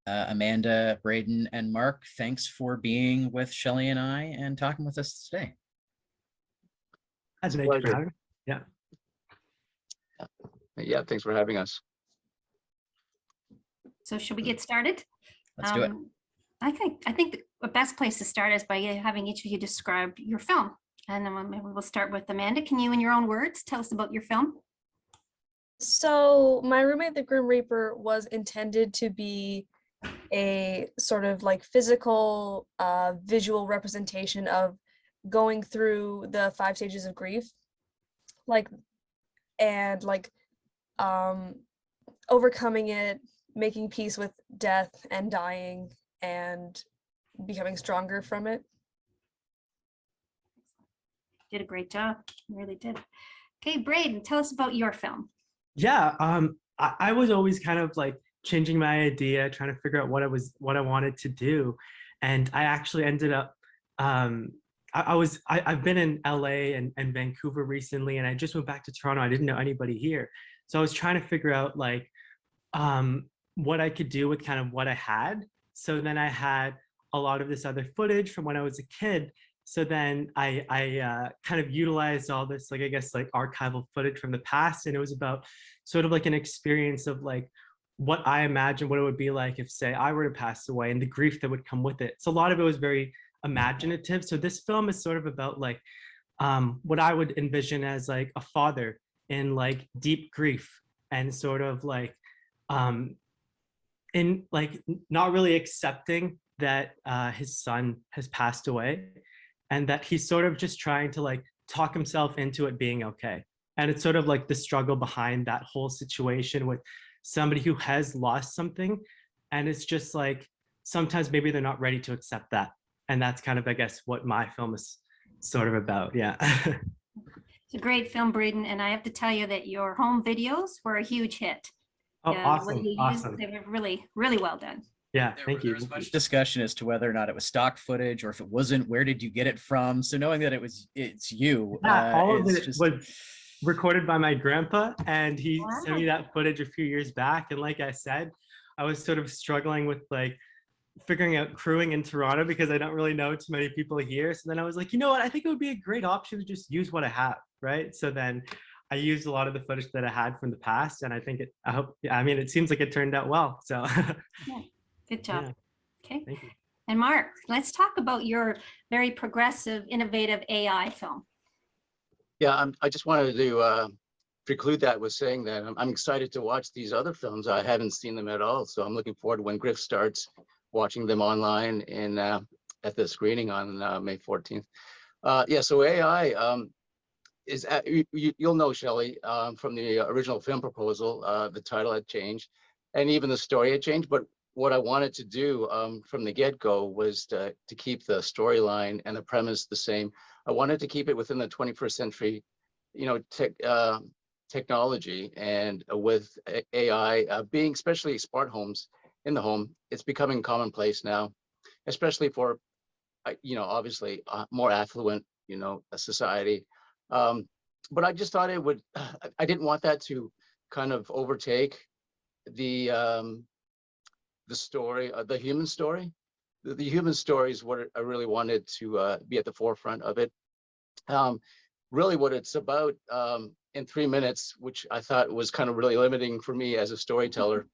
Amanda, Brayden, and Mark, thanks for being with Sheli and I and talking with us today. Thank you for having me. Yeah. Yeah, thanks for having us. So should we get started? Let's do it. I think the best place to start is by having each of you describe your film. And then maybe we'll start with Amanda. Can you, in your own words, tell us about your film? So my roommate, the Grim Reaper, was intended to be a sort of like physical, visual representation of going through the 5 stages of grief, overcoming it, making peace with death and dying, and becoming stronger from it. Did a great job. You really did. Okay, Brayden, tell us about your film. Yeah, I was always kind of like changing my idea, trying to figure out what I wanted to do, and I actually ended up. I've been in LA and Vancouver recently, and I just went back to Toronto. I didn't know anybody here, so I was trying to figure out like what I could do with kind of what I had. So then I had a lot of this other footage from when I was a kid. So then I kind of utilized all this, like, I guess, like archival footage from the past. And it was about sort of like an experience of like what I imagine what it would be like if, say, I were to pass away and the grief that would come with it. So a lot of it was very imaginative. So this film is sort of about like what I would envision as like a father in like deep grief and sort of like in like not really accepting that his son has passed away, and that he's sort of just trying to like talk himself into it being okay. And it's sort of like the struggle behind that whole situation with somebody who has lost something. And it's just like, sometimes maybe they're not ready to accept that. And that's kind of, I guess, what my film is sort of about. Yeah. It's a great film, Brayden. And I have to tell you that your home videos were a huge hit. Oh, awesome. Awesome. They were really, really well done. Yeah, thank you. There was much discussion as to whether or not it was stock footage, or if it wasn't, where did you get it from? So knowing that it's you. All of it was recorded by my grandpa, and he sent me that footage a few years back. And like I said, I was sort of struggling with like figuring out crewing in Toronto because I don't really know too many people here. So then I was like, you know what, I think it would be a great option to just use what I have, right? So then I used a lot of the footage that I had from the past, and I think it seems like it turned out well. So yeah, good job. Yeah. Okay. Thank you. And Mark, let's talk about your very progressive, innovative AI film. Yeah, I just wanted to preclude that with saying that I'm excited to watch these other films. I haven't seen them at all, so I'm looking forward to when GRFF starts, watching them online and at the screening on May 14th. Yeah, so AI is you'll know, Sheli, from the original film proposal, the title had changed, and even the story had changed. But what I wanted to do from the get-go was to keep the storyline and the premise the same. I wanted to keep it within the 21st century, technology, and with AI being, especially smart homes in the home, it's becoming commonplace now, especially for, obviously more affluent, a society. But I just thought it would, I didn't want that to kind of overtake the story, the human story. The human story is what I really wanted to be at the forefront of it. Really what it's about in 3 minutes, which I thought was kind of really limiting for me as a storyteller,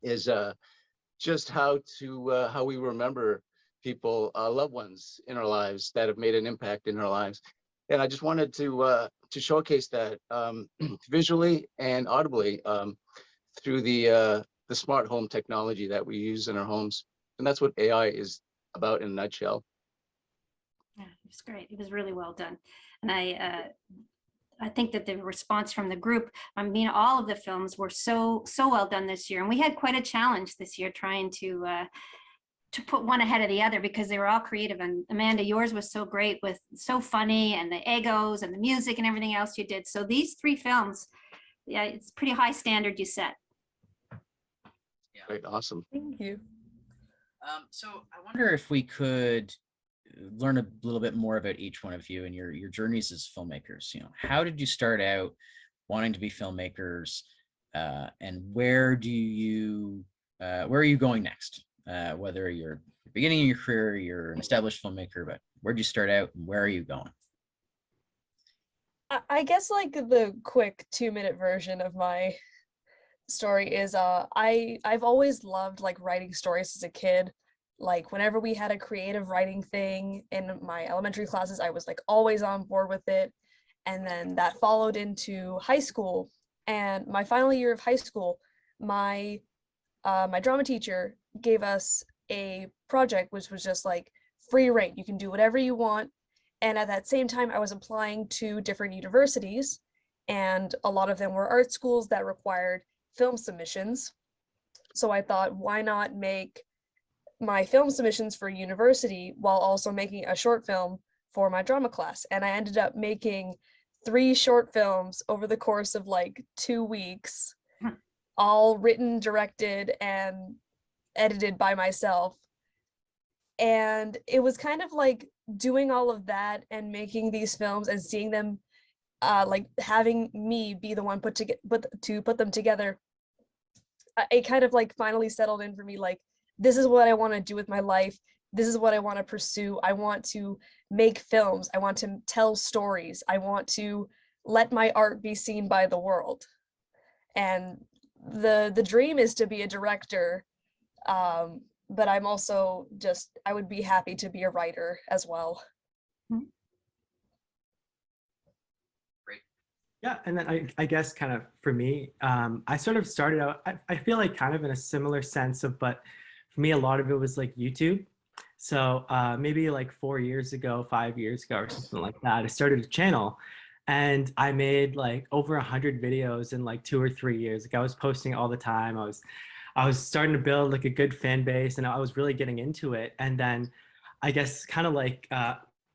is just how we remember people, loved ones in our lives that have made an impact in our lives. And I just wanted to showcase that visually and audibly through the smart home technology that we use in our homes. And that's what AI is about in a nutshell. Yeah, it was great. It was really well done. And I think that the response from the group, I mean, all of the films were so well done this year. And we had quite a challenge this year trying to put one ahead of the other because they were all creative. And Amanda, yours was so great, with so funny, and the egos and the music and everything else you did. So these 3 films, yeah, it's pretty high standard you set. Yeah. Great, awesome. Thank you. So I wonder if we could learn a little bit more about each one of you and your journeys as filmmakers. How did you start out wanting to be filmmakers, and where do you where are you going next? Whether you're beginning of your career, you're an established filmmaker, but where'd you start out and where are you going? I guess like the quick 2-minute version of my story is I've always loved like writing stories as a kid. Like whenever we had a creative writing thing in my elementary classes, I was like always on board with it. And then that followed into high school. And my final year of high school, my my drama teacher gave us a project which was just like free reign. You can do whatever you want. And at that same time, I was applying to different universities, and a lot of them were art schools that required film submissions. So I thought, why not make my film submissions for university while also making a short film for my drama class? And I ended up making 3 short films over the course of like 2 weeks, all written, directed, and edited by myself. And it was kind of like doing all of that and making these films and seeing them like having me be the one to put them together. It kind of like finally settled in for me, like, this is what I want to do with my life. This is what I want to pursue. I want to make films. I want to tell stories. I want to let my art be seen by the world. And the dream is to be a director. But I'm also just, I would be happy to be a writer as well. Great. Yeah, and then I guess kind of for me, I sort of started out, I feel like kind of in a similar sense of, but for me, a lot of it was like YouTube. So maybe like 4 years ago, 5 years ago or something like that, I started a channel and I made like over 100 videos in like 2 or 3 years. Like I was posting all the time. I was starting to build like a good fan base and I was really getting into it. And then I guess kind of like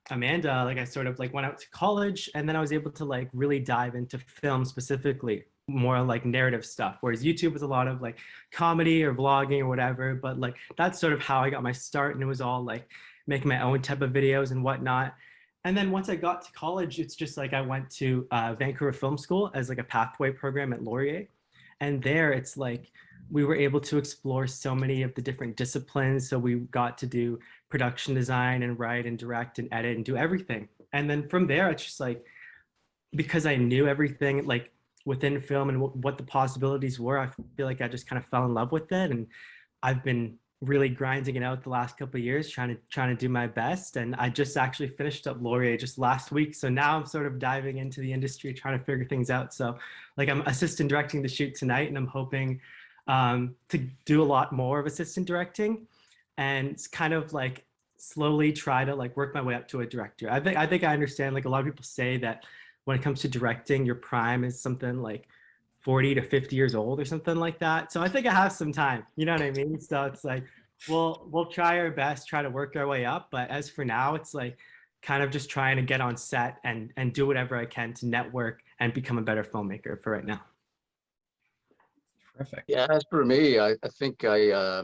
Amanda, like I sort of like went out to college and then I was able to like really dive into film specifically, more like narrative stuff. Whereas YouTube was a lot of like comedy or vlogging or whatever, but like that's sort of how I got my start, and it was all like making my own type of videos and whatnot. And then once I got to college, it's just like I went to Vancouver Film School as like a pathway program at Laurier. And there it's like we were able to explore so many of the different disciplines. So we got to do production design and write and direct and edit and do everything. And then from there, it's just like, because I knew everything like within film and what the possibilities were, I feel like I just kind of fell in love with it. And I've been really grinding it out the last couple of years, trying to do my best. And I just actually finished up Laurier just last week. So now I'm sort of diving into the industry, trying to figure things out. So like I'm assistant directing the shoot tonight, and I'm hoping to do a lot more of assistant directing and kind of like slowly try to like work my way up to a director. I think I understand, like a lot of people say that when it comes to directing, your prime is something like 40 to 50 years old or something like that. So I think I have some time, you know what I mean? So it's like, we'll try our best, try to work our way up. But as for now, it's like kind of just trying to get on set and do whatever I can to network and become a better filmmaker for right now. Terrific. Yeah, as for me, I think I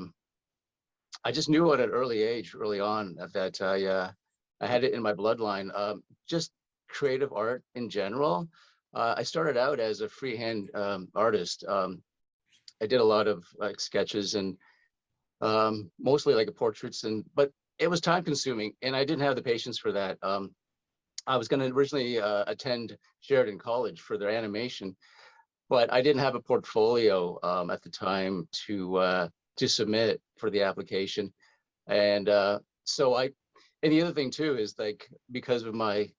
just knew at an early age, early on, that I had it in my bloodline. Just creative art in general. I started out as a freehand artist. I did a lot of like sketches and mostly like portraits, but it was time consuming and I didn't have the patience for that. I was going to originally attend Sheridan College for their animation, but I didn't have a portfolio at the time to submit for the application. And and the other thing too is like, because of my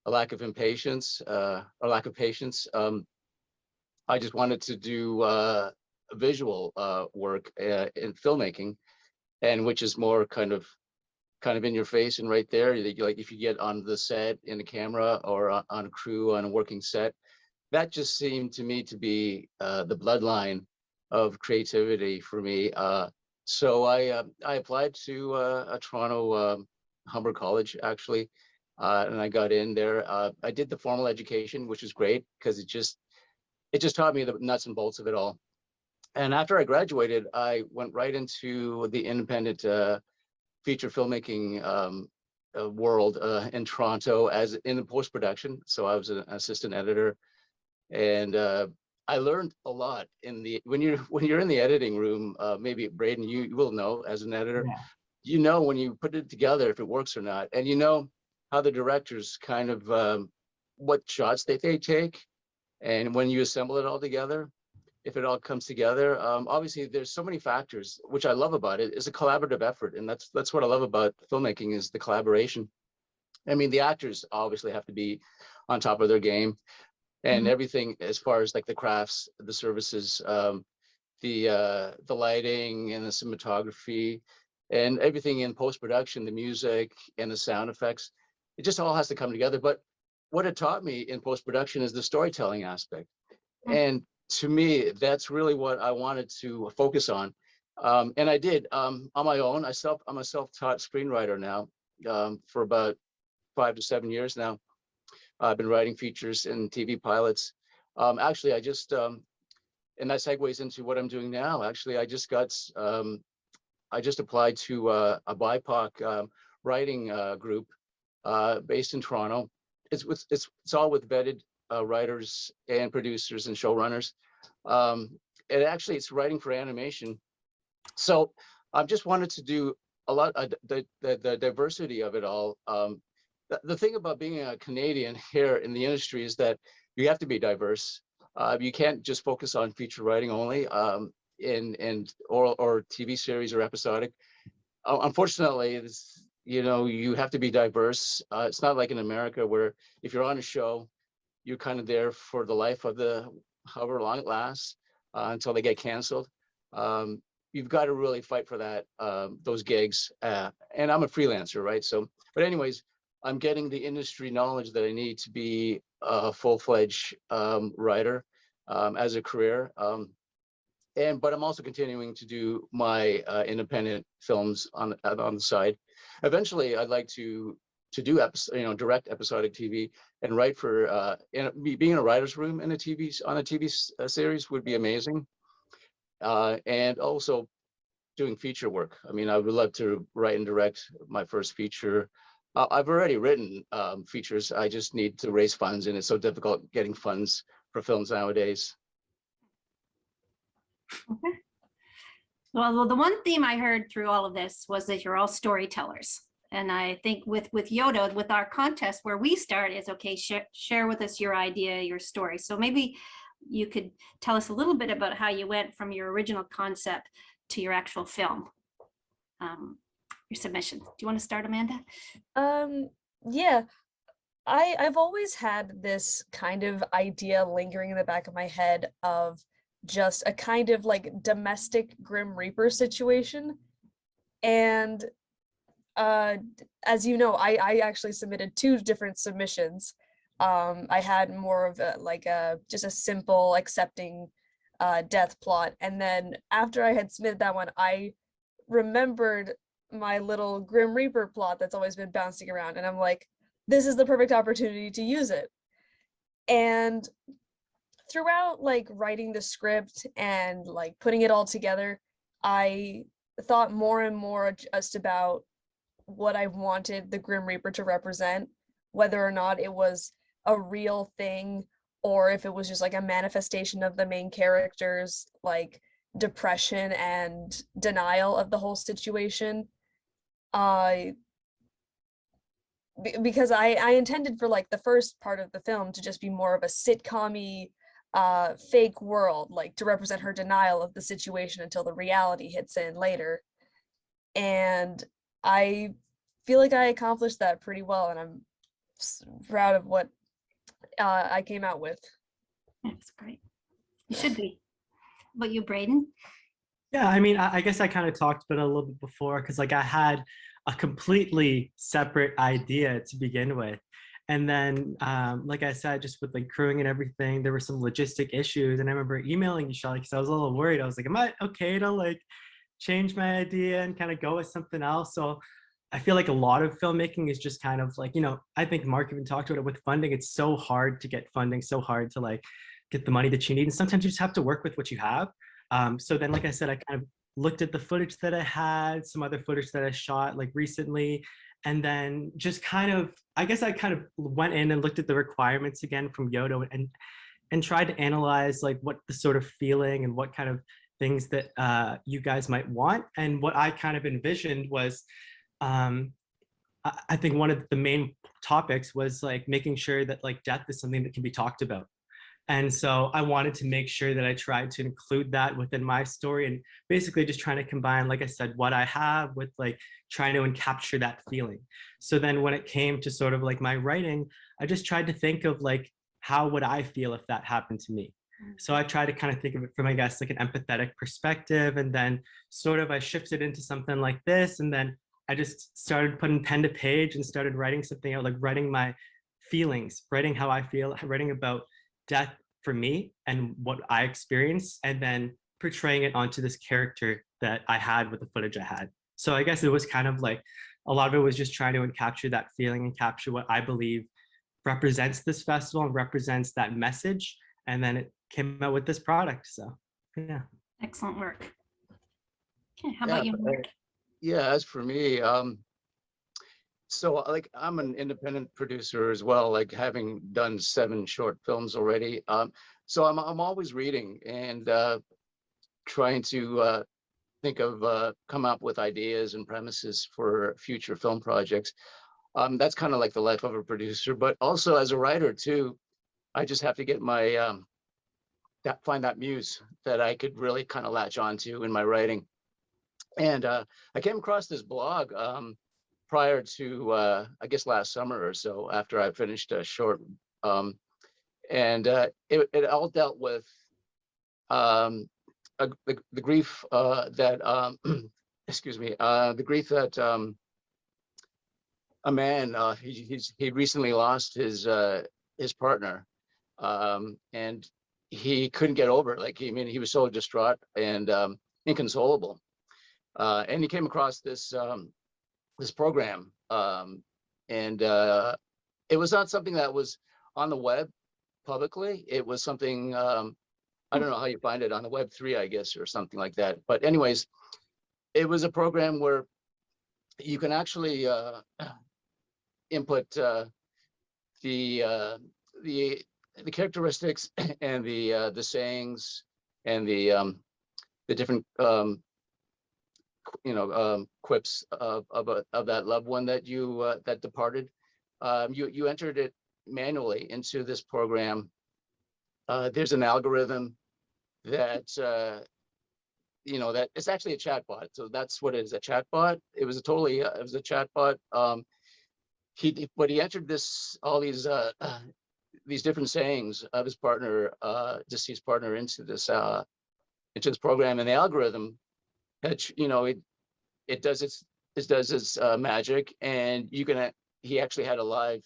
lack of impatience or lack of patience, I just wanted to do visual work in filmmaking, and which is more kind of in your face and right there. Like if you get on the set in a camera or on a crew on a working set, that just seemed to me to be the bloodline of creativity for me. So I applied to a Toronto Humber College actually, and I got in there. I did the formal education, which was great because it just taught me the nuts and bolts of it all. And after I graduated, I went right into the independent feature filmmaking world in Toronto as in the post-production. So I was an assistant editor, and I learned a lot when you're in the editing room. Maybe Brayden, you will know as an editor, Yeah. you know when you put it together if it works or not, and you know how the directors kind of what shots they take, and when you assemble it all together, if it all comes together. Obviously, there's so many factors, which I love about it. It's a collaborative effort, and that's what I love about filmmaking is the collaboration. I mean, the actors obviously have to be on top of their game, and everything as far as like the crafts, the services, the lighting and the cinematography, and everything in post-production, the music and the sound effects. It just all has to come together. But what it taught me in post-production is the storytelling aspect. And to me, that's really what I wanted to focus on. And I did on my own. I'm a self-taught screenwriter now for about 5 to 7 years now. I've been writing features and TV pilots. Actually, and that segues into what I'm doing now. Actually, I just applied to a BIPOC writing group based in Toronto. It's all with vetted writers and producers and showrunners. And actually, it's writing for animation. So I just wanted to do a lot of the diversity of it all. The thing about being a Canadian here in the industry is that you have to be diverse. You can't just focus on feature writing only or TV series or episodic. Unfortunately, you have to be diverse. It's not like in America where if you're on a show, you're kind of there for the life of however long it lasts until they get canceled. You've got to really fight for those gigs. And I'm a freelancer, right? So, but anyways, I'm getting the industry knowledge that I need to be a full-fledged writer as a career. But I'm also continuing to do my independent films on the side. Eventually, I'd like to do direct episodic TV and write for being in a writer's room on a TV series would be amazing. And also doing feature work. I mean, I would love to write and direct my first feature. I've already written features. I just need to raise funds, and it's so difficult getting funds for films nowadays. Okay. Well, the one theme I heard through all of this was that you're all storytellers. And I think with YODO, with our contest, where we start is, okay, share with us your idea, your story. So maybe you could tell us a little bit about how you went from your original concept to your actual film, your submission. Do you want to start, Amanda? Yeah, I've always had this kind of idea lingering in the back of my head of just a kind of like domestic Grim Reaper situation. And as you know, I actually submitted 2 different submissions. I had more of just a simple accepting death plot. And then after I had submitted that one, I remembered my little Grim Reaper plot that's always been bouncing around. And I'm like, this is the perfect opportunity to use it. And throughout like writing the script and like putting it all together, I thought more and more just about what I wanted the Grim Reaper to represent, whether or not it was a real thing or if it was just like a manifestation of the main character's like depression and denial of the whole situation. Because I intended for like the first part of the film to just be more of a sitcom-y fake world, like to represent her denial of the situation until the reality hits in later. And I feel like I accomplished that pretty well, and I'm proud of what I came out with. That's great. You should be. What about you, Brayden? Yeah, I mean, I guess I kind of talked about it a little bit before because like I had a completely separate idea to begin with. And then, like I said, just with like crewing and everything, there were some logistic issues. And I remember emailing you, Sheli, because I was a little worried. I was like, am I okay to like change my idea and kind of go with something else? So I feel like a lot of filmmaking is just kind of like, I think Mark even talked about it with funding. It's so hard to get funding, so hard to like get the money that you need. And sometimes you just have to work with what you have. So then, like I said, I kind of looked at the footage that I had, some other footage that I shot like recently, and then just kind of, I guess I kind of went in and looked at the requirements again from YODO and tried to analyze like what the sort of feeling and what kind of things that you guys might want. And what I kind of envisioned was, I think one of the main topics was like making sure that like death is something that can be talked about. And so I wanted to make sure that I tried to include that within my story, and basically just trying to combine, like I said, what I have with like trying to capture that feeling. So then when it came to sort of like my writing, I just tried to think of like, how would I feel if that happened to me? So I try to kind of think of it from, I guess, like an empathetic perspective. And then sort of I shifted into something like this. And then I just started putting pen to page and started writing something out, like writing my feelings, writing how I feel, writing about death for me and what I experienced, and then portraying it onto this character that I had with the footage I had. So I guess it was kind of like, a lot of it was just trying to capture that feeling and capture what I believe represents this festival and represents that message. And then it came out with this product. So yeah. Excellent work. Okay, how Yeah, about you, Mark? Yeah, as for me, so like I'm an independent producer as well, like having done 7 short films already. So I'm always reading and trying to think of come up with ideas and premises for future film projects. That's kind of like the life of a producer, but also as a writer too. I just have to get my find that muse that I could really kind of latch onto in my writing. And I came across this blog prior to, I guess, last summer or so, after I finished a short. And it all dealt with the grief that, excuse me, the grief that a man, he recently lost his partner. And he couldn't get over it. Like, he was so distraught and inconsolable. And he came across this this program, and it was not something that was on the web publicly. It was something, I don't know how you find it, on the Web3, I guess, or something like that. But anyways, it was a program where you can actually input the characteristics and the sayings and the different quips of that loved one that you that departed. You entered it manually into this program. There's an algorithm that that it's actually a chatbot. So that's what it is, a chatbot. It was a chatbot. He entered all these different sayings of his partner, deceased partner, into this program, and the algorithm that it does its magic, and he actually had a live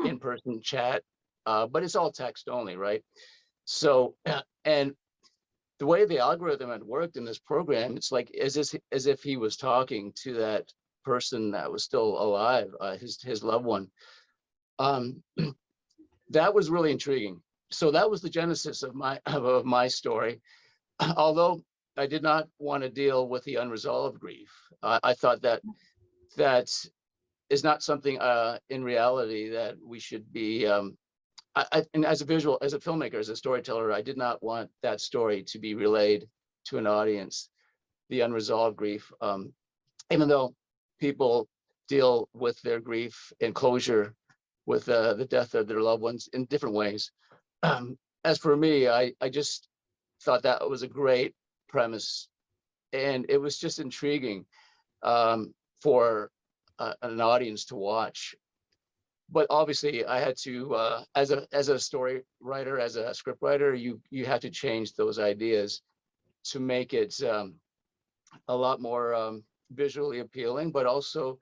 in-person chat, but it's all text only, right? So and the way the algorithm had worked in this program, it's like as if he was talking to that person that was still alive, his loved one. That was really intriguing. So that was the genesis of my story. Although I did not want to deal with the unresolved grief. I thought that is not something in reality that we should be. And as a filmmaker, as a storyteller, I did not want that story to be relayed to an audience, the unresolved grief. Even though people deal with their grief and closure with the death of their loved ones in different ways. As for me, I just thought that was a great premise, and it was just intriguing for an audience to watch. But obviously, I had to, as a story writer, as a script writer, you had to change those ideas to make it a lot more visually appealing, but also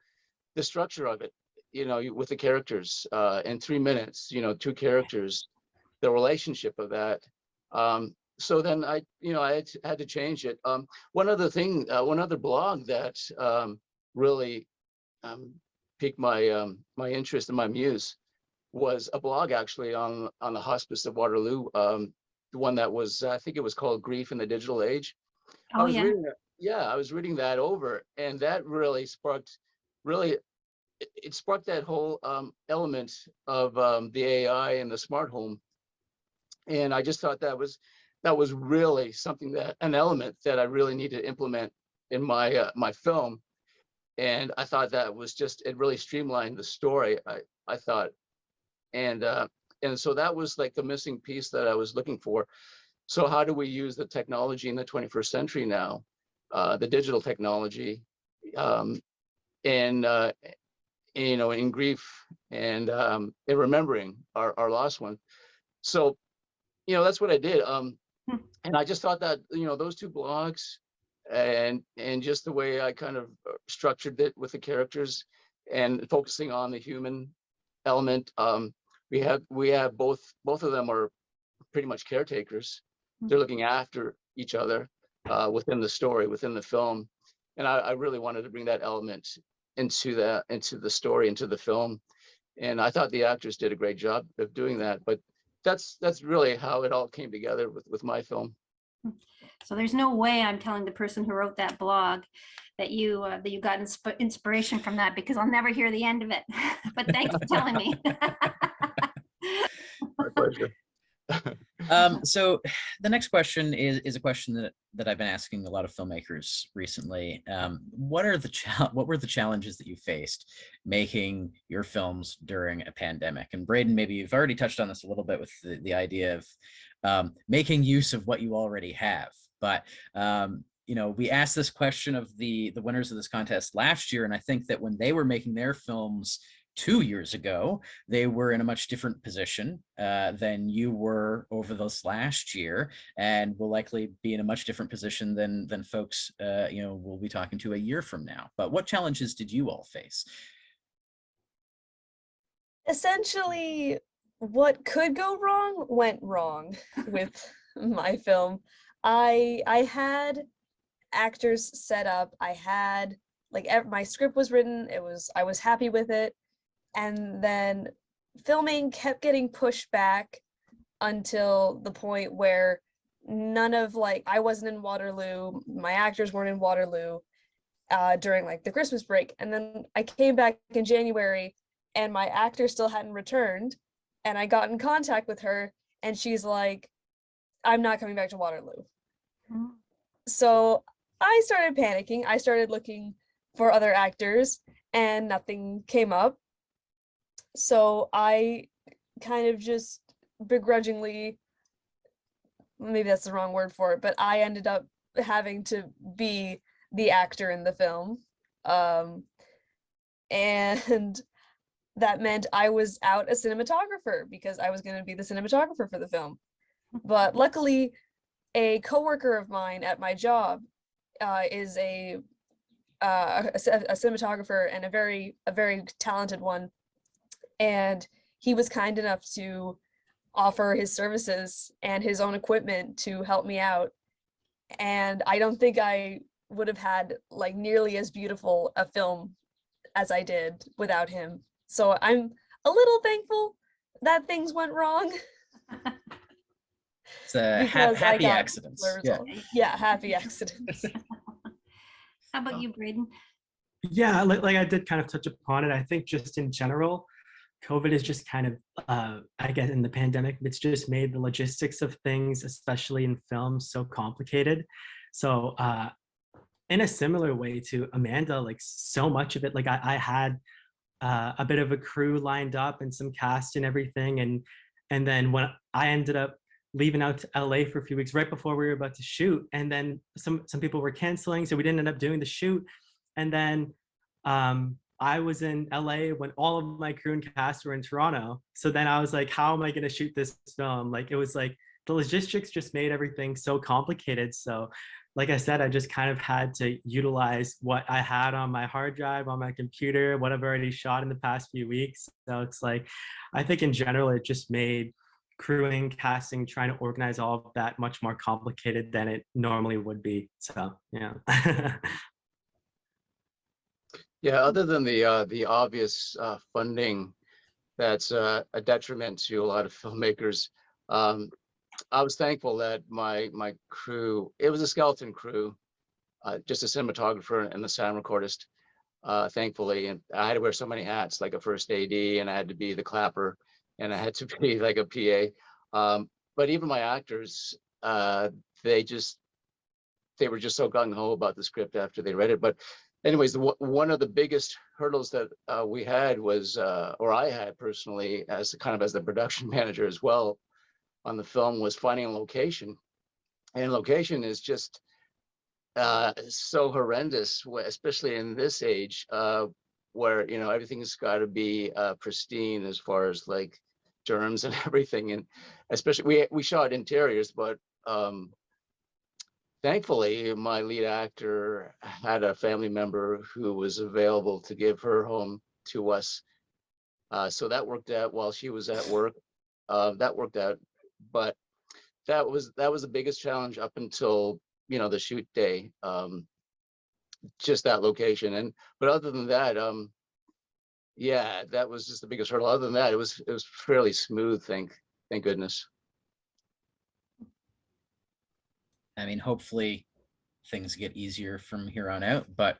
the structure of it. With the characters in 3 minutes, 2 characters, the relationship of that. So then I had to change it. One other blog that really piqued my interest and my muse was a blog actually on the Hospice of Waterloo. The one that was, I think it was called Grief in the Digital Age. Oh, yeah. I was reading that over, and that really sparked that whole element of the AI and the smart home And I just thought that was really something, that an element that I really need to implement in my my film. And I thought that was just, it really streamlined the story, I thought. And so that was like the missing piece that I was looking for. So how do we use the technology in the 21st century now, the digital technology, in in grief and in remembering our lost one. So that's what I did. And I just thought that those two blogs and just the way I kind of structured it with the characters and focusing on the human element. We have both of them are pretty much caretakers. They're looking after each other within the story, within the film. And I really wanted to bring that element into the story, into the film. And I thought the actors did a great job of doing that. But that's really how it all came together with my film. So there's no way I'm telling the person who wrote that blog that you got inspiration from that, because I'll never hear the end of it. But thanks for telling me. My pleasure. So the next question is a question that I've been asking a lot of filmmakers recently. What were the challenges that you faced making your films during a pandemic? And Brayden, maybe you've already touched on this a little bit with the idea of making use of what you already have. But we asked this question of the winners of this contest last year, and I think that when they were making their films 2 years ago, they were in a much different position than you were over this last year, and will likely be in a much different position than folks we'll be talking to a year from now. But what challenges did you all face? Essentially, what could go wrong went wrong with my film. I had actors set up. I had my script was written. I was happy with it. And then filming kept getting pushed back until the point where I wasn't in Waterloo, my actors weren't in Waterloo during the Christmas break. And then I came back in January and my actor still hadn't returned. And I got in contact with her and she's like, I'm not coming back to Waterloo. So I started panicking. I started looking for other actors and nothing came up. So I kind of just begrudgingly, maybe that's the wrong word for it, but I ended up having to be the actor in the film. And that meant I was out a cinematographer because I was going to be the cinematographer for the film. But luckily, a coworker of mine at my job is a cinematographer and a very talented one. And he was kind enough to offer his services and his own equipment to help me out. And I don't think I would have had nearly as beautiful a film as I did without him. So I'm a little thankful that things went wrong. It's a happy accidents. Yeah, happy accidents. How about you, Brayden? Yeah, like I did kind of touch upon it. I think just in general, COVID is just kind of, I guess in the pandemic, it's just made the logistics of things, especially in film, so complicated. So in a similar way to Amanda, so much of it, I had a bit of a crew lined up and some cast and everything. And then when I ended up leaving out to LA for a few weeks right before we were about to shoot, and then some people were canceling, so we didn't end up doing the shoot. And then I was in LA when all of my crew and cast were in Toronto. So then I was like, how am I going to shoot this film? It was the logistics just made everything so complicated. So like I said, I just kind of had to utilize what I had on my hard drive, on my computer, what I've already shot in the past few weeks. So it's I think in general, it just made crewing, casting, trying to organize all of that much more complicated than it normally would be. So, yeah. Yeah, other than the obvious funding that's a detriment to a lot of filmmakers, I was thankful that my crew, it was a skeleton crew, just a cinematographer and the sound recordist, thankfully. And I had to wear so many hats, like a first AD, and I had to be the clapper, and I had to be like a PA. but even my actors, they were just so gung-ho about the script after they read it. But anyways, one of the biggest hurdles that we had was, or I had personally, as the production manager as well on the film, was finding a location. And location is just so horrendous, especially in this age, where everything's got to be pristine as far as like germs and everything. And especially we shot interiors, but thankfully my lead actor had a family member who was available to give her home to us, so that worked out while she was at work. That worked out, but that was the biggest challenge up until the shoot day, just that location. But other than that, yeah, that was just the biggest hurdle. Other than that, it was fairly smooth, thank goodness. I mean, hopefully things get easier from here on out, but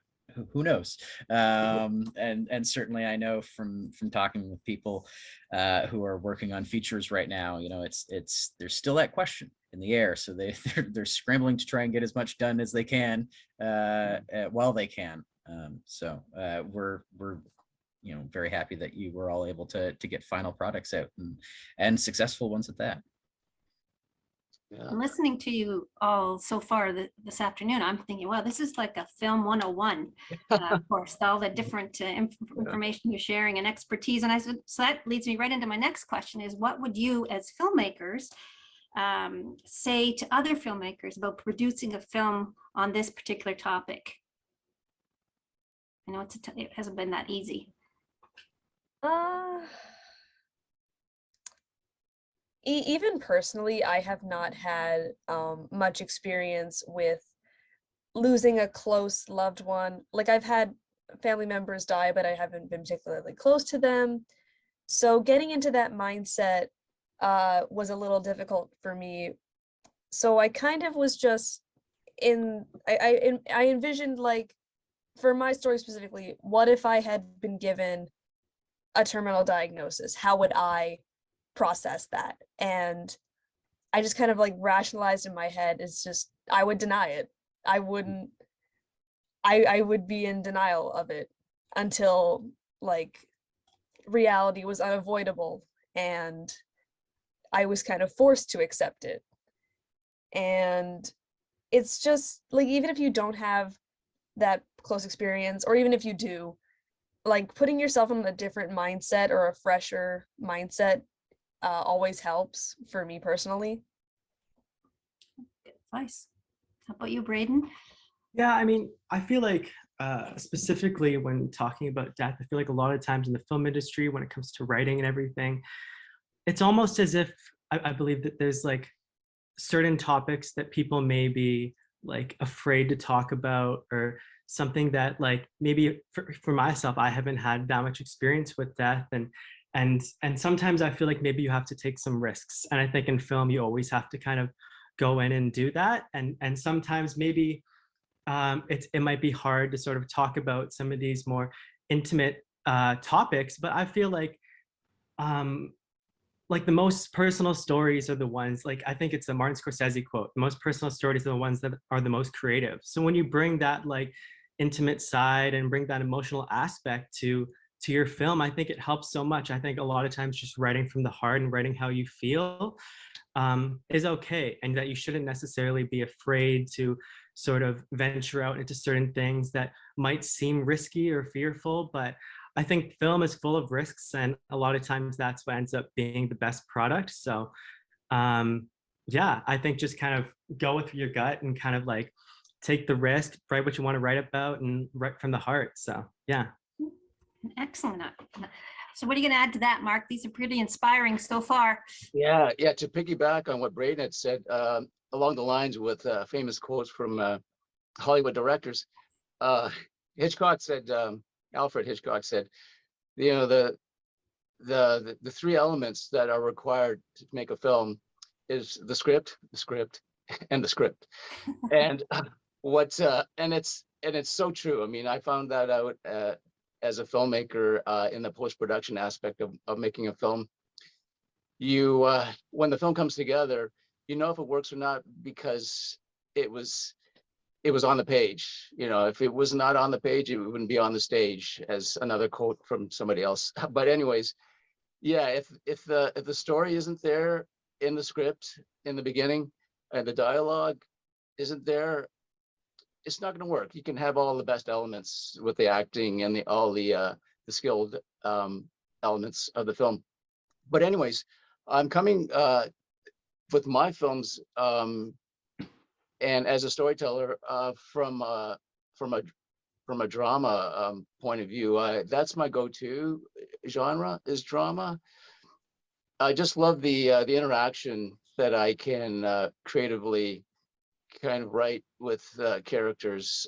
who knows? And certainly I know from talking with people who are working on features right now, it's there's still that question in the air. So they're scrambling to try and get as much done as they can while they can. So we're very happy that you were all able to get final products out and successful ones at that. Yeah. And listening to you all so far this afternoon, I'm thinking, wow, this is like a film 101 course, all the different information you're sharing and expertise. And so that leads me right into my next question is, what would you as filmmakers say to other filmmakers about producing a film on this particular topic? I know it hasn't been that easy. Even personally, I have not had much experience with losing a close loved one. Like, I've had family members die, but I haven't been particularly close to them. So getting into that mindset was a little difficult for me. So I kind of was just I envisioned, like, for my story specifically, what if I had been given a terminal diagnosis? How would I process that? And I just kind of like rationalized in my head, it's just, I would deny it. I wouldn't, I would be in denial of it until like reality was unavoidable and I was kind of forced to accept it. And it's just like, even if you don't have that close experience, or even if you do, like, putting yourself in a different mindset or a fresher mindset always helps for me personally. Good advice. How about you, Brayden? Yeah, I mean, I feel like specifically when talking about death, I feel like a lot of times in the film industry, when it comes to writing and everything, it's almost as if I believe that there's like certain topics that people may be like afraid to talk about, or something that like maybe for myself, I haven't had that much experience with death, and sometimes I feel like maybe you have to take some risks, and I think in film you always have to kind of go in and do that, and sometimes maybe it might be hard to sort of talk about some of these more intimate topics, but I feel like the most personal stories are the ones, like, I think it's a Martin Scorsese quote, the most personal stories are the ones that are the most creative. So when you bring that like intimate side and bring that emotional aspect to your film, I think it helps so much. I think a lot of times just writing from the heart and writing how you feel is okay, and that you shouldn't necessarily be afraid to sort of venture out into certain things that might seem risky or fearful. But I think film is full of risks, and a lot of times that's what ends up being the best product. So yeah, I think just kind of go with your gut and kind of like take the risk, write what you want to write about, and write from the heart. So yeah. Excellent. So what are you going to add to that, Mark? These are pretty inspiring so far. Yeah, to piggyback on what Brayden had said, along the lines with famous quotes from Hollywood directors, Hitchcock said, Alfred Hitchcock said, the three elements that are required to make a film is the script, and the script. And and it's so true. I mean, I found that out as a filmmaker in the post-production aspect of making a film. you when the film comes together, you know if it works or not because it was on the page. You know, if it was not on the page, it wouldn't be on the stage, as another quote from somebody else. But anyways, yeah, if the story isn't there in the script in the beginning and the dialogue isn't there, it's not going to work. You can have all the best elements with the acting and all the skilled elements of the film. But anyways, I'm coming with my films and as a storyteller from a drama point of view. That's my go-to genre, is drama. I just love the interaction that I can creatively kind of write with characters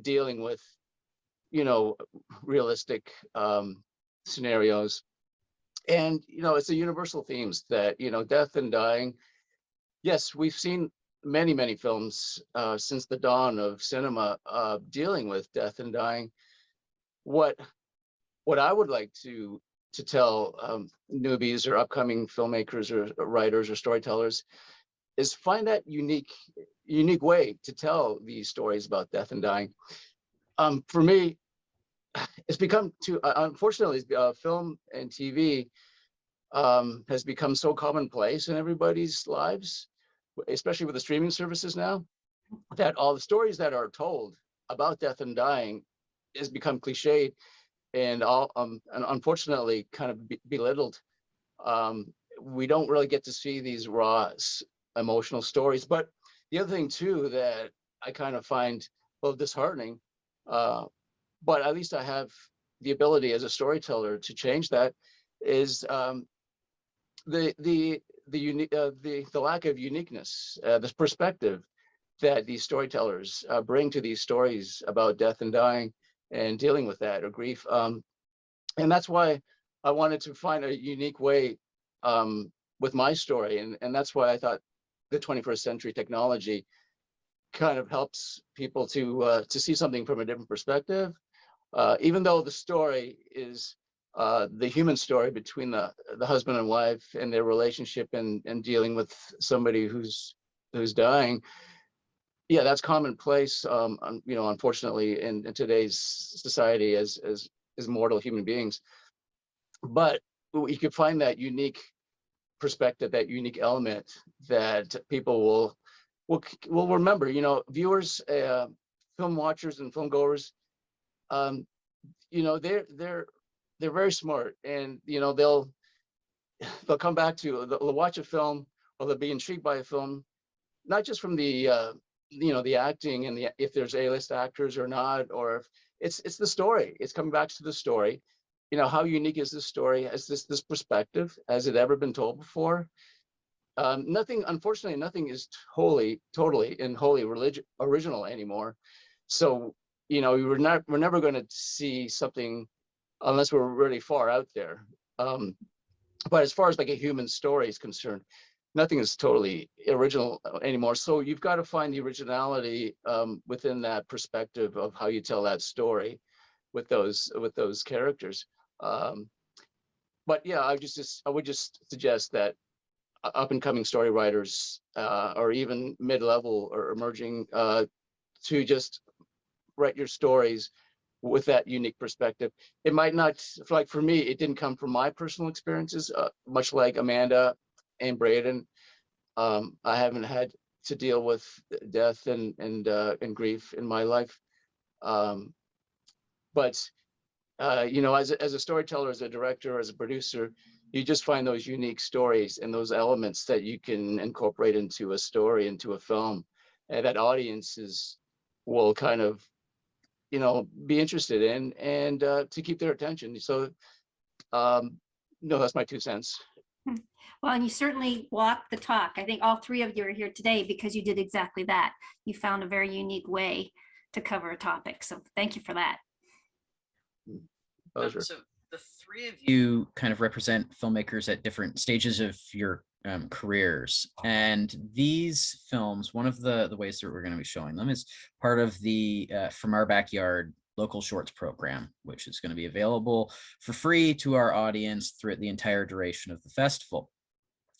dealing with, you know, realistic scenarios. And, you know, it's the universal themes that, you know, death and dying. Yes, we've seen many films since the dawn of cinema dealing with death and dying. What I would like to tell newbies or upcoming filmmakers or writers or storytellers is find that unique way to tell these stories about death and dying. For me, it's become too, unfortunately, film and TV has become so commonplace in everybody's lives, especially with the streaming services now, that all the stories that are told about death and dying has become cliched and and unfortunately kind of belittled. We don't really get to see these raw emotional stories. But the other thing too that I kind of find a little disheartening, but at least I have the ability as a storyteller to change that, is the lack of uniqueness, this perspective that these storytellers bring to these stories about death and dying and dealing with that or grief. And that's why I wanted to find a unique way with my story. And that's why I thought the 21st century technology kind of helps people to see something from a different perspective. Even though the story is the human story between the husband and wife and their relationship and dealing with somebody who's dying. Yeah, that's commonplace, you know, unfortunately, in today's society as mortal human beings. But you could find that unique perspective, that unique element that people will remember. You know, viewers, film watchers, and film goers. You know, they're very smart, and you know they'll come back to, they'll watch a film, or they'll be intrigued by a film, not just from the you know, the acting and if there's A-list actors or not, or if it's the story. It's coming back to the story. You know, how unique is this story? Has this perspective? Has it ever been told before? Nothing, unfortunately, nothing is totally and wholly original anymore. So, you know, we're never going to see something unless we're really far out there. But as far as like a human story is concerned, nothing is totally original anymore. So you've got to find the originality within that perspective of how you tell that story with those characters. But yeah, I would just suggest that up and coming story writers or even mid-level or emerging to just write your stories with that unique perspective. It might not, like for me, it didn't come from my personal experiences, much like Amanda and Brayden. I haven't had to deal with death and grief in my life. But you know, as a storyteller, as a director, as a producer, you just find those unique stories and those elements that you can incorporate into a story, into a film, and that audiences will kind of, you know, be interested in and to keep their attention. So, no, that's my 2 cents. Well, and you certainly walk the talk. I think all three of you are here today because you did exactly that. You found a very unique way to cover a topic. So thank you for that. Pleasure. So the three of you kind of represent filmmakers at different stages of your careers. And these films, one of the ways that we're going to be showing them is part of the From Our Backyard local shorts program, which is going to be available for free to our audience throughout the entire duration of the festival.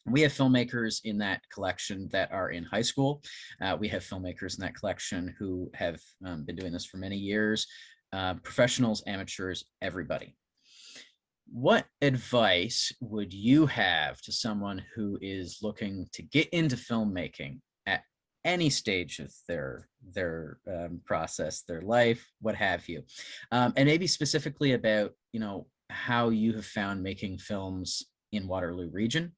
We have filmmakers in that collection that are in high school. We have filmmakers in that collection who have been doing this for many years, professionals, amateurs, everybody. What advice would you have to someone who is looking to get into filmmaking at any stage of their process, their life, what have you, and maybe specifically about, you know, how you have found making films in Waterloo region,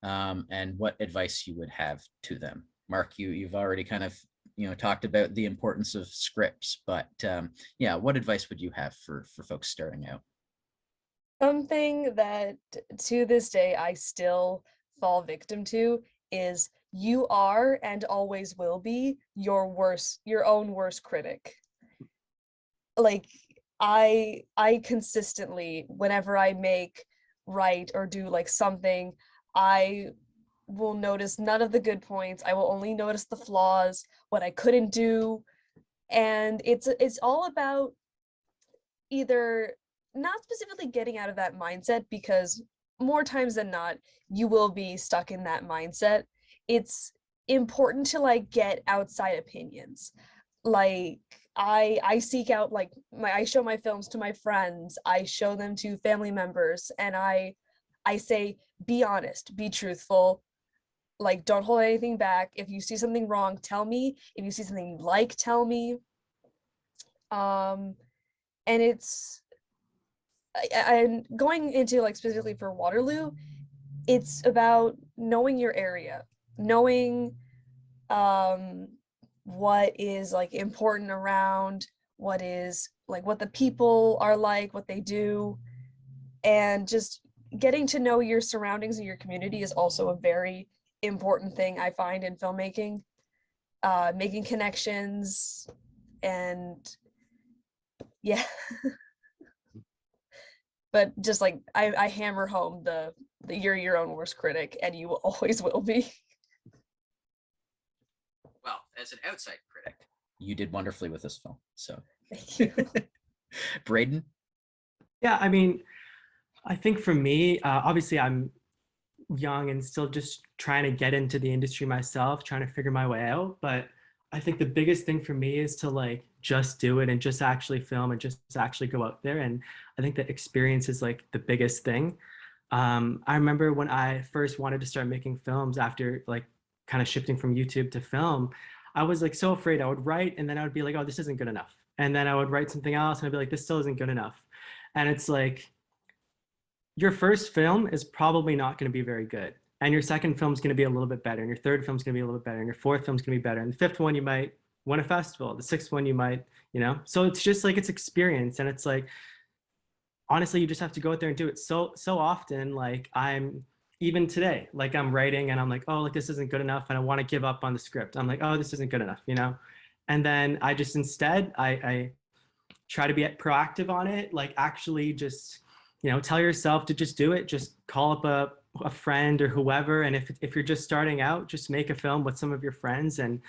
and what advice you would have to them? Mark, you've already kind of, you know, talked about the importance of scripts, but yeah, what advice would you have for folks starting out? Something that to this day I still fall victim to is you are and always will be your own worst critic. Like I consistently, whenever I make, write, or do like something, I will notice none of the good points. I will only notice the flaws, what I couldn't do. And it's all about either not specifically getting out of that mindset, because more times than not you will be stuck in that mindset. It's important to like get outside opinions. Like I seek out, like, I show my films to my friends, I show them to family members, and I say, be honest, be truthful, like don't hold anything back. If you see something wrong, tell me. If you see something you like, tell me. And it's and going into like specifically for Waterloo, it's about knowing your area, knowing what is like important around, what is like what the people are like, what they do, and just getting to know your surroundings and your community is also a very important thing I find in filmmaking. Making connections, and yeah. But just like I hammer home the you're your own worst critic and you always will be. Well, as an outside critic, you did wonderfully with this film. So, Thank you. Brayden? Yeah, I mean, I think for me, obviously I'm young and still just trying to get into the industry myself, trying to figure my way out. But I think the biggest thing for me is to like just do it and just actually film and just actually go out there. And I think that experience is like the biggest thing. I remember when I first wanted to start making films after like kind of shifting from YouTube to film, I was like so afraid. I would write and then I would be like, oh, this isn't good enough. And then I would write something else and I'd be like, this still isn't good enough. And it's like, your first film is probably not going to be very good. And your second film is going to be a little bit better. And your third film is going to be a little bit better. And your fourth film is going to be better. And the fifth one, you might win a festival. The sixth one, you might, you know? So it's just like, it's experience. And it's like, honestly, you just have to go out there and do it. So often, like I'm, even today, like I'm writing and I'm like, oh, like this isn't good enough. And I want to give up on the script. I'm like, oh, this isn't good enough, you know? And then I just, instead, I try to be proactive on it. Like actually just, you know, tell yourself to just do it. Just call up a friend or whoever. And if you're just starting out, just make a film with some of your friends. And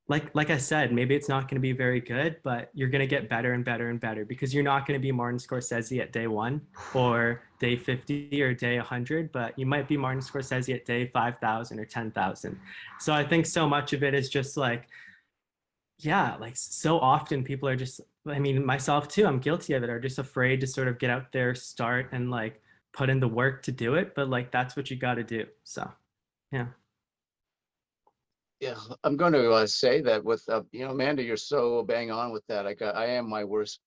like I said, maybe it's not going to be very good, but you're going to get better and better and better, because you're not going to be Martin Scorsese at day 1 or day 50 or day 100, but you might be Martin Scorsese at day 5,000 or 10,000. So I think so much of it is just like, yeah, like so often people are just, I mean, myself too, I'm guilty of it, are just afraid to sort of get out there, start, and like put in the work to do it. But like, that's what you got to do. So, yeah. Yeah, I'm going to say that with, you know, Amanda, you're so bang on with that. I am my worst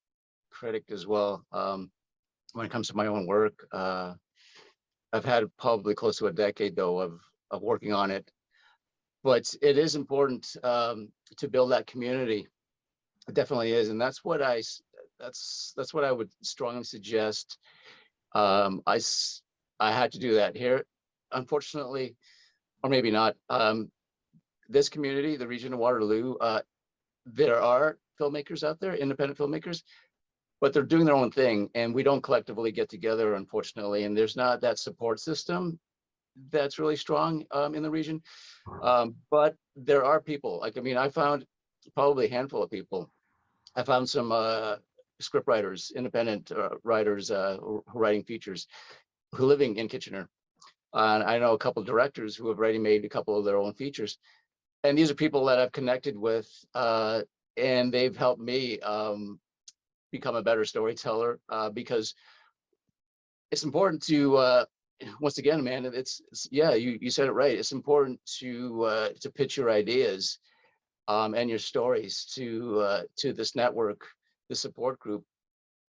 critic as well. When it comes to my own work, I've had probably close to a decade though of working on it. But it is important to build that community. It definitely is, and that's what I would strongly suggest. I had to do that here, unfortunately, or maybe not. This community, the region of Waterloo, there are filmmakers out there, independent filmmakers, but they're doing their own thing, and we don't collectively get together, unfortunately. And there's not that support system that's really strong in the region. But there are people, like, I mean, I found probably a handful of people. I found some script writers, independent writers who are writing features, who are living in Kitchener. And I know a couple of directors who have already made a couple of their own features. And these are people that I've connected with, and they've helped me become a better storyteller, because it's important to, once again, man, it's yeah, you said it right. It's important to pitch your ideas and your stories to this network, the support group,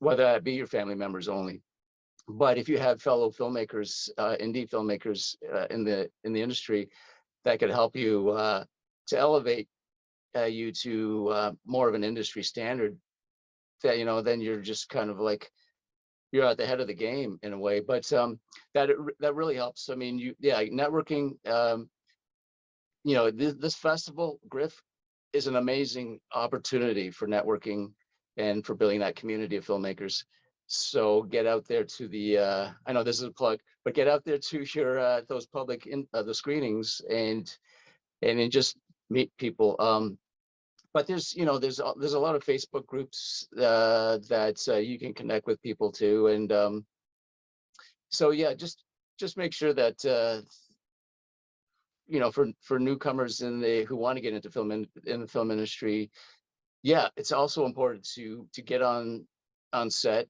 whether that be your family members only. But if you have fellow filmmakers, indie filmmakers in the industry that could help you to elevate you to more of an industry standard, that then you're just kind of like you're at the head of the game in a way. But that really helps. I mean, networking. This festival, GRFF, is an amazing opportunity for networking and for building that community of filmmakers. So get out there to the, I know this is a plug, but get out there to your those public the screenings and then just meet people. But there's there's a lot of Facebook groups that you can connect with people too, and so yeah, just make sure that for newcomers who want to get into film in the film industry, yeah, it's also important to get on set,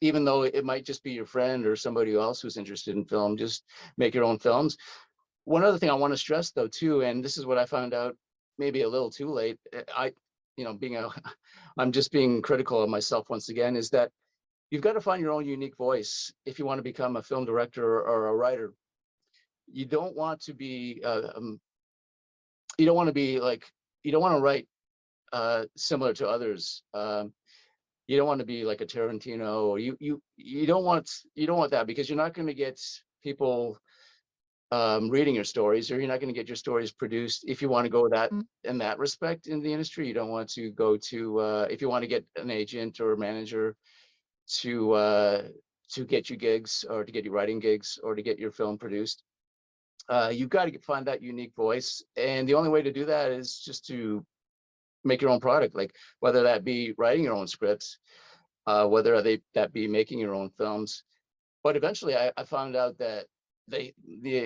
even though it might just be your friend or somebody else who's interested in film. Just make your own films. One other thing I want to stress though too, and this is what I found out maybe a little too late, I'm just being critical of myself once again, is that you've got to find your own unique voice if you want to become a film director or a writer. You don't want to be you don't want to be like, you don't want to write similar to others. You don't want to be like a Tarantino, or you don't want that, because you're not going to get people reading your stories, or you're not going to get your stories produced. If you want to go that in that respect in the industry, you don't want to go to if you want to get an agent or a manager to get you gigs, or to get you writing gigs, or to get your film produced. You've got to find that unique voice, and the only way to do that is just to make your own product, like whether that be writing your own scripts, whether that be making your own films. But eventually I found out that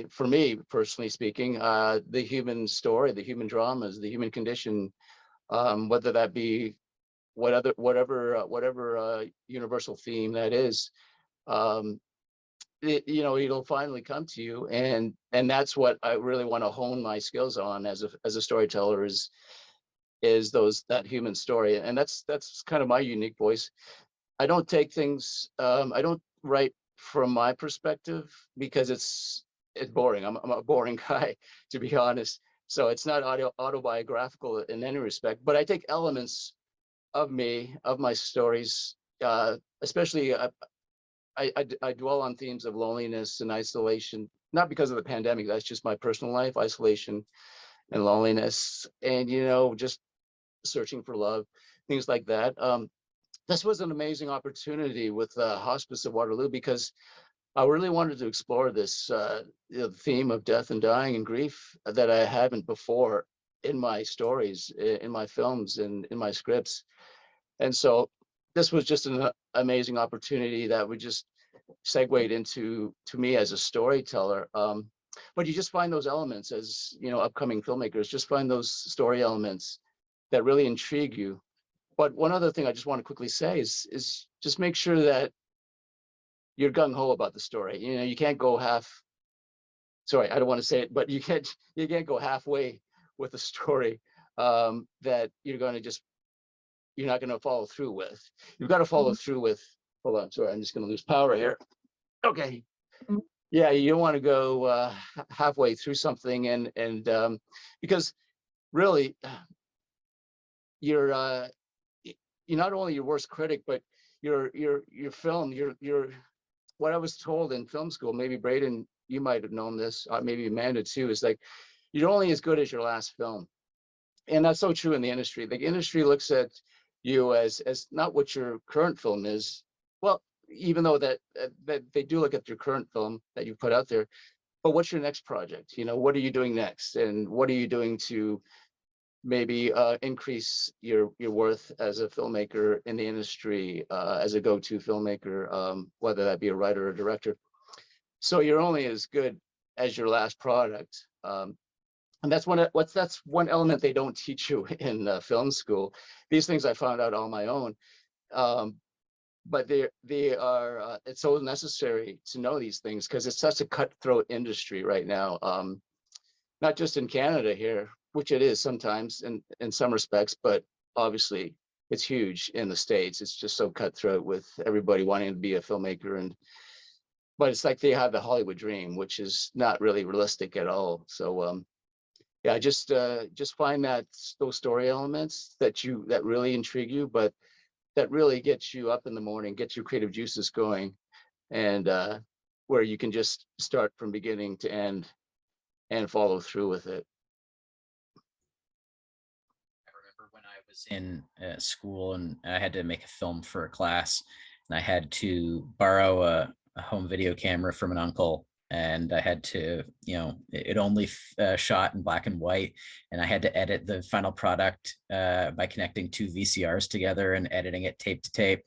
for me personally speaking, the human story, the human dramas, the human condition, whether that be whatever universal theme that is, it'll finally come to you, and that's what I really want to hone my skills on as a storyteller, is that human story. And that's kind of my unique voice. I don't take things, I don't write from my perspective, because it's boring. I'm a boring guy, to be honest. So it's not autobiographical in any respect, but I take elements of me, of my stories, especially I dwell on themes of loneliness and isolation, not because of the pandemic. That's just my personal life, isolation and loneliness, and just searching for love, things like that. This was an amazing opportunity with Hospice at Waterloo, because I really wanted to explore this theme of death and dying and grief that I haven't before in my stories, in my films, and in my scripts. And so this was just an amazing opportunity that would just segued into me as a storyteller. But you just find those elements as upcoming filmmakers, just find those story elements that really intrigue you. But one other thing I just want to quickly say is just make sure that you're gung-ho about the story. You can't go sorry, I don't want to say it, but you can't go halfway with a story that you're not going to follow through with. You've got to follow through with, hold on, sorry, I'm just going to lose power here. Okay. Yeah, you don't want to go halfway through something, and because really you're not only your worst critic, but your film, your what I was told in film school, maybe Brayden, you might have known this, maybe Amanda too, is like, you're only as good as your last film. And that's so true in the industry. The industry looks at you as not what your current film is. Well, even though that they do look at your current film that you put out there, but what's your next project? What are you doing next? And what are you doing to maybe increase your worth as a filmmaker in the industry, as a go-to filmmaker, whether that be a writer or director? So you're only as good as your last product. And that's one element they don't teach you in film school. These things I found out on my own. But they are it's so necessary to know these things because it's such a cutthroat industry right now. Not just in Canada here, which it is sometimes in some respects, but obviously it's huge in the States. It's just so cutthroat with everybody wanting to be a filmmaker, but it's like they have the Hollywood dream, which is not really realistic at all. So yeah, just find those story elements that really intrigue you, but that really gets you up in the morning, gets your creative juices going, and where you can just start from beginning to end and follow through with it. I remember when I was in school and I had to make a film for a class, and I had to borrow a home video camera from an uncle, and I had to, it only shot in black and white, and I had to edit the final product by connecting two VCRs together and editing it tape to tape.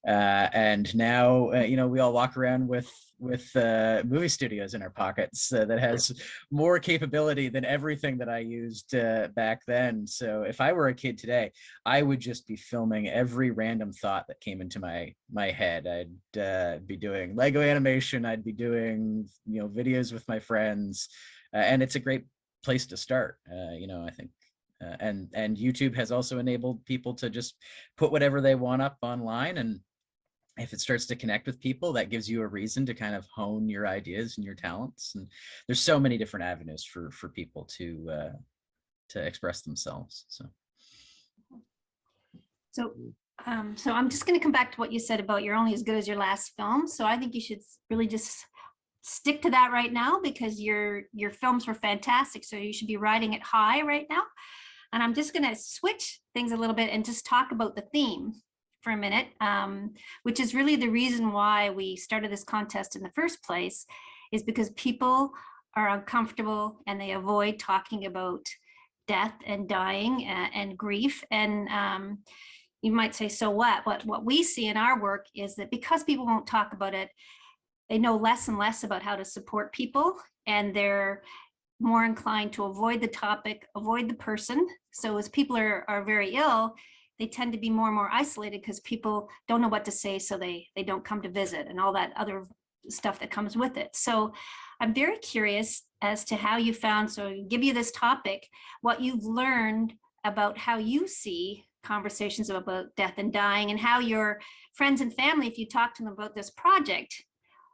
And now, we all walk around with movie studios in our pockets that has more capability than everything that I used back then. So if I were a kid today, I would just be filming every random thought that came into my head. I'd be doing Lego animation. I'd be doing, videos with my friends. And it's a great place to start, I think. And YouTube has also enabled people to just put whatever they want up online, and if it starts to connect with people, that gives you a reason to kind of hone your ideas and your talents. And there's so many different avenues for people to express themselves. So I'm just going to come back to what you said about you're only as good as your last film. So I think you should really just stick to that right now, because your films were fantastic. So you should be riding it high right now. And I'm just going to switch things a little bit and just talk about the theme for a minute, which is really the reason why we started this contest in the first place, is because people are uncomfortable and they avoid talking about death and dying and grief. And you might say, so what? What we see in our work is that because people won't talk about it, they know less and less about how to support people, and they're more inclined to avoid the topic, avoid the person. So as people are very ill, they tend to be more and more isolated because people don't know what to say, so they don't come to visit and all that other stuff that comes with it. So I'm very curious as to how you found, so I give you this topic, what you've learned about how you see conversations about death and dying, and how your friends and family, if you talk to them about this project,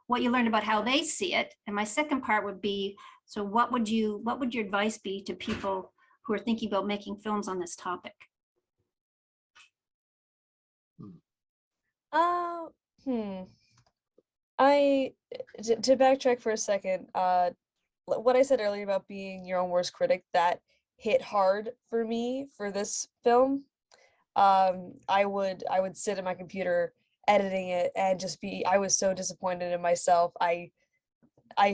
what you learned about how they see it. And my second part would be, so what would your advice be to people who are thinking about making films on this topic? To backtrack for a second, what I said earlier about being your own worst critic, that hit hard for me for this film. I would sit at my computer editing it and I was so disappointed in myself. I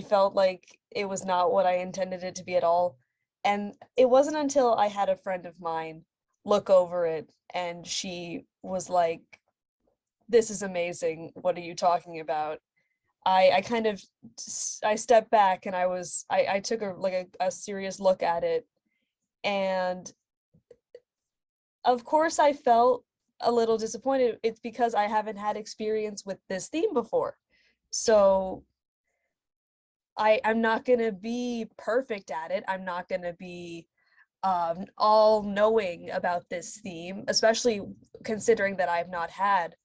felt like it was not what I intended it to be at all. And it wasn't until I had a friend of mine look over it and she was like, "This is amazing. What are you talking about?" I stepped back and I took a serious look at it. And of course I felt a little disappointed. It's because I haven't had experience with this theme before. So I'm not gonna be perfect at it. I'm not gonna be all knowing about this theme, especially considering that I've not had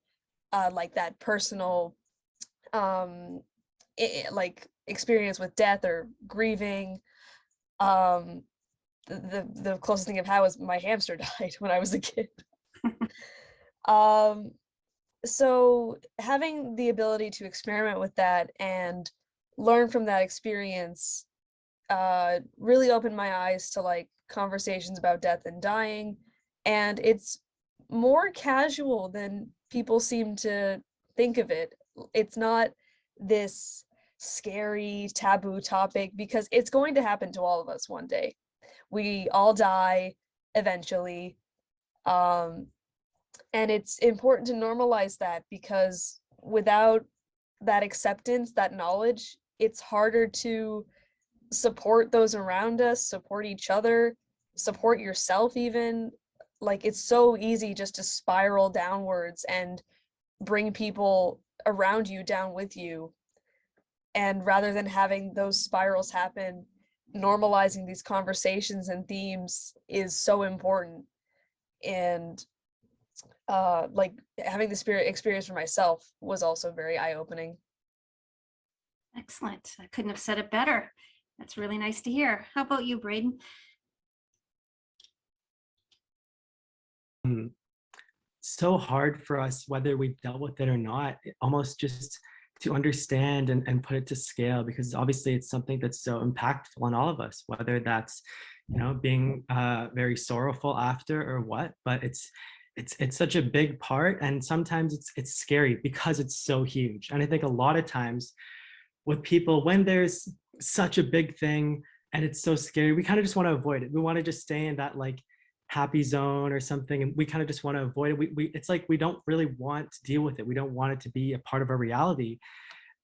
like that personal like experience with death or grieving. The closest thing I've had was my hamster died when I was a kid. So having the ability to experiment with that and learn from that experience really opened my eyes to like conversations about death and dying. And it's more casual than people seem to think of it. It's not this scary taboo topic, because it's going to happen to all of us one day. We all die eventually. And it's important to normalize that, because without that acceptance, that knowledge, it's harder to support those around us, support each other, support yourself even. Like, it's so easy just to spiral downwards and bring people around you down with you. And rather than having those spirals happen, normalizing these conversations and themes is so important. And like, having the spirit experience for myself was also very eye-opening. Excellent. I couldn't have said it better. That's really nice to hear. How about you, Brayden? So hard for us, whether we've dealt with it or not, almost just to understand and put it to scale, because obviously it's something that's so impactful on all of us, whether that's, you know, being very sorrowful after or what, but it's such a big part, and sometimes it's scary because it's so huge. And I think a lot of times with people, when there's such a big thing and it's so scary, we kind of just want to avoid it. We want to just stay in that like happy zone or something, and we kind of just want to avoid it. We it's like we don't really want to deal with it. We don't want it to be a part of our reality,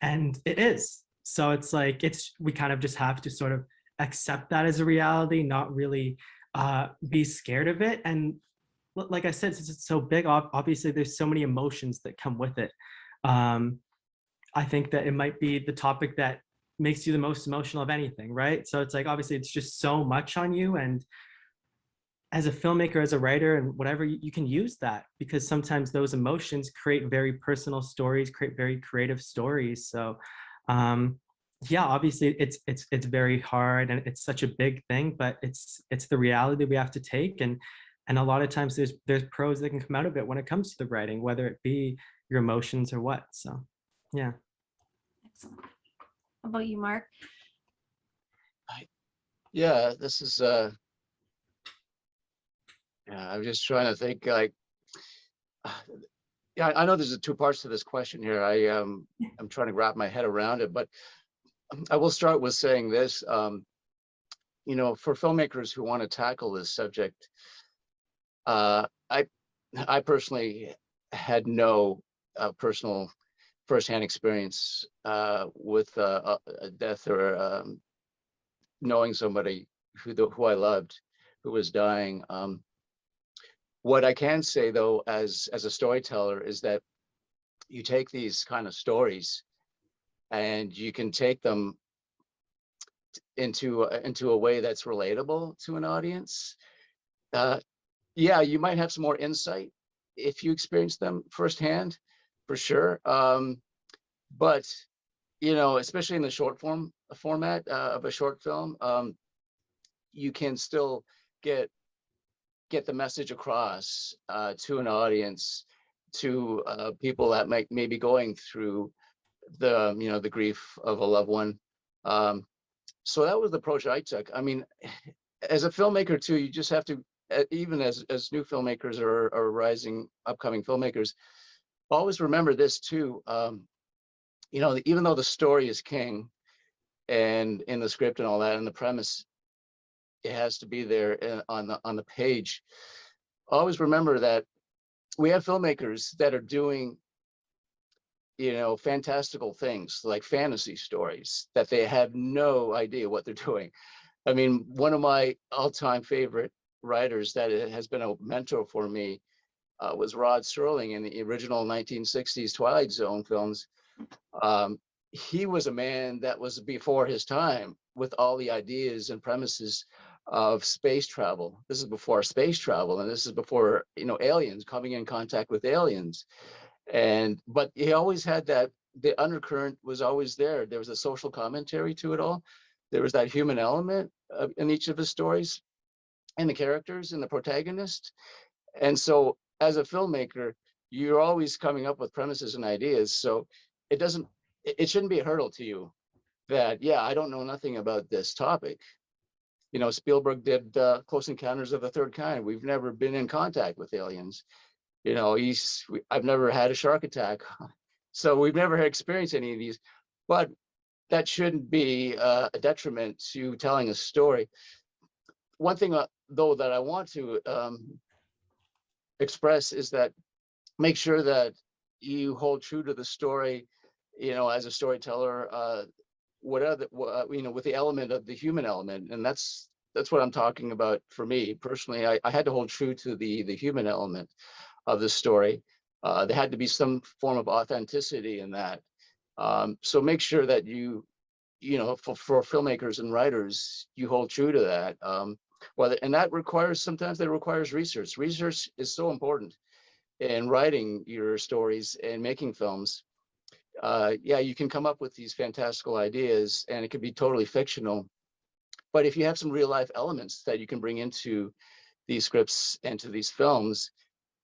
and it is. So it's like we kind of just have to sort of accept that as a reality, not really be scared of it. And like I said, since it's so big, obviously there's so many emotions that come with it. I think that it might be the topic that makes you the most emotional of anything, right? So it's like, obviously it's just so much on you, and as a filmmaker, as a writer, and whatever, you can use that, because sometimes those emotions create very personal stories, create very creative stories. So yeah, obviously it's very hard, and it's such a big thing, but it's the reality we have to take. And a lot of times there's pros that can come out of it when it comes to the writing, whether it be your emotions or what. So yeah. Excellent. How about you, Mark? Yeah, this is yeah, I'm just trying to think, like, yeah, I know there's two parts to this question here. I'm trying to wrap my head around it, but I will start with saying this. You know, for filmmakers who want to tackle this subject, I personally had no personal firsthand experience with a death, or knowing somebody who I loved who was dying. What I can say, though, as a storyteller, is that you take these kind of stories and you can take them into a way that's relatable to an audience. Yeah, you might have some more insight if you experience them firsthand, for sure. But you know, especially in the short format of a short film, you can still get the message across to an audience, to people that may be going through the, you know, the grief of a loved one. So that was the approach I took. I mean, as a filmmaker too, you just have to, even as new filmmakers or rising upcoming filmmakers, always remember this too. You know, even though the story is king, and in the script and all that, and the premise, it has to be there on the page. Always remember that we have filmmakers that are doing, you know, fantastical things like fantasy stories that they have no idea what they're doing. I mean, one of my all-time favorite writers that has been a mentor for me was Rod Serling in the original 1960s Twilight Zone films. He was a man that was before his time with all the ideas and premises of space travel. This is before space travel, and this is before, you know, aliens, coming in contact with aliens. But he always had that, the undercurrent was always there. There was a social commentary to it all. There was that human element in each of his stories, and the characters and the protagonist. And so as a filmmaker, you're always coming up with premises and ideas. So it shouldn't be a hurdle to you that, yeah, I don't know nothing about this topic. You know, Spielberg did Close Encounters of the Third Kind. We've never been in contact with aliens. You know, I've never had a shark attack. So we've never experienced any of these, but that shouldn't be a detriment to telling a story. One thing, though, that I want to express is that make sure that you hold true to the story, you know, as a storyteller. with the element of the human element, and that's what I'm talking about for me personally. I had to hold true to the human element of the story. There had to be some form of authenticity in that. So make sure that for filmmakers and writers, you hold true to that. And that sometimes requires research. Research is so important in writing your stories and making films. You can come up with these fantastical ideas and it could be totally fictional. But if you have some real life elements that you can bring into these scripts and to these films,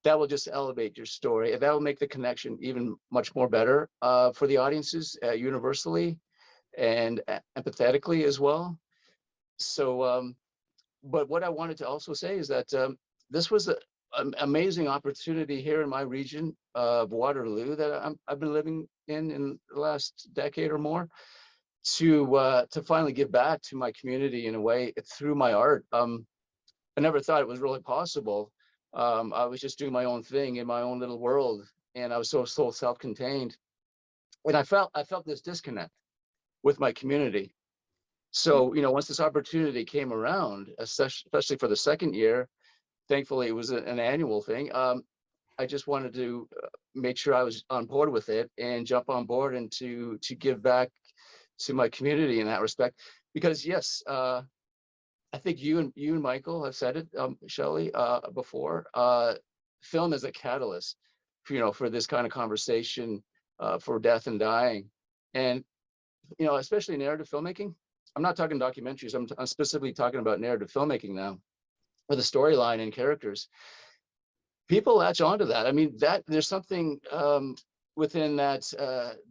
that will just elevate your story. And that will make the connection even much more better for the audiences universally and empathetically as well. So, but what I wanted to also say is that this was an amazing opportunity here in my region of Waterloo that I've been living in the last decade or more, to finally give back to my community in a way through my art. I never thought it was really possible. I was just doing my own thing in my own little world, and I was so self-contained, and I felt this disconnect with my community. So once this opportunity came around, especially for the second year, thankfully it was an annual thing. I just wanted to make sure I was on board with it and jump on board and to give back to my community in that respect. Because yes, I think you and Michael have said it, Shelley, before. Film is a catalyst, for this kind of conversation, for death and dying, and especially narrative filmmaking. I'm not talking documentaries. I'm specifically talking about narrative filmmaking now, with a storyline and characters. People latch onto that. I mean, that there's something within that,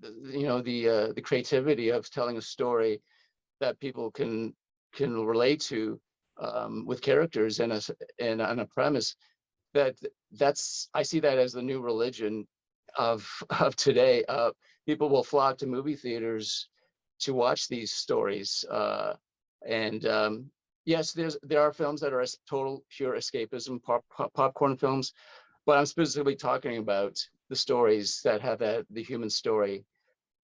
the creativity of telling a story that people can relate to with characters and a premise. I see that as the new religion of today. People will flock to movie theaters to watch these stories, and yes, there are films that are total pure escapism, popcorn films, but I'm specifically talking about the stories that have the human story,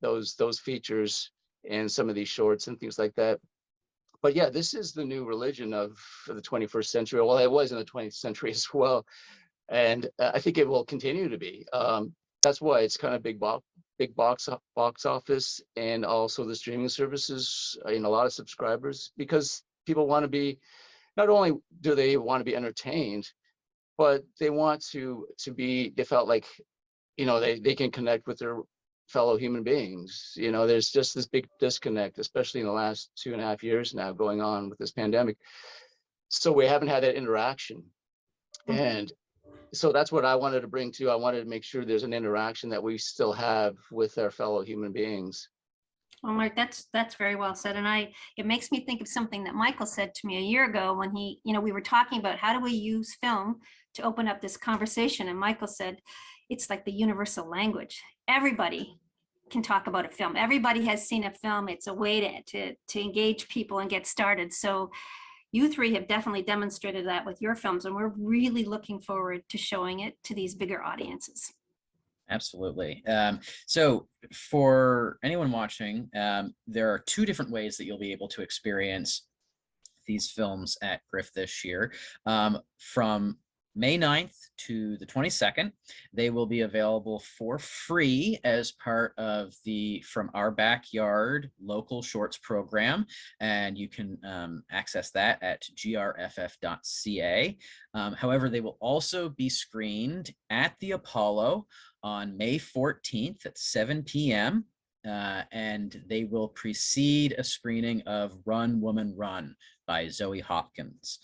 those features and some of these shorts and things like that. But yeah, this is the new religion of the 21st century. Well, it was in the 20th century as well, and I think it will continue to be. That's why it's kind of big box office, and also the streaming services, a lot of subscribers, because people want to be, not only do they want to be entertained, but they want they felt like, they can connect with their fellow human beings. There's just this big disconnect, especially in the last 2.5 years now going on with this pandemic. So we haven't had that interaction. And so that's what I wanted to bring to. I wanted to make sure there's an interaction that we still have with our fellow human beings. Well, Mark, that's very well said. And it makes me think of something that Michael said to me a year ago when we were talking about how do we use film to open up this conversation. And Michael said, it's like the universal language. Everybody can talk about a film. Everybody has seen a film. It's a way to engage people and get started. So you three have definitely demonstrated that with your films, and we're really looking forward to showing it to these bigger audiences. Absolutely. So for anyone watching, there are 2 different ways that you'll be able to experience these films at GRFF this year. From May 9th to the 22nd, they will be available for free as part of the From Our Backyard local shorts program, and you can access that at grff.ca. However, they will also be screened at the Apollo on May 14th at 7 p.m. And they will precede a screening of Run, Woman, Run by Zoe Hopkins.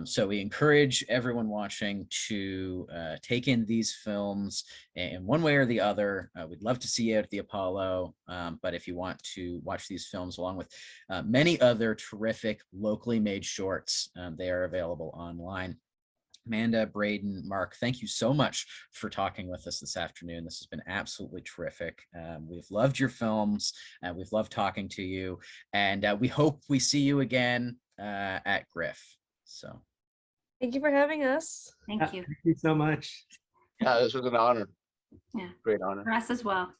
So we encourage everyone watching to take in these films in one way or the other. We'd love to see you at the Apollo, but if you want to watch these films along with many other terrific locally made shorts, they are available online. Amanda, Brayden, Mark, thank you so much for talking with us this afternoon. This has been absolutely terrific. We've loved your films, and we've loved talking to you, and we hope we see you again at GRFF. So Thank you for having us. Thank you. Thank you so much. Yeah, this was an honor. Yeah. Great honor. For us as well.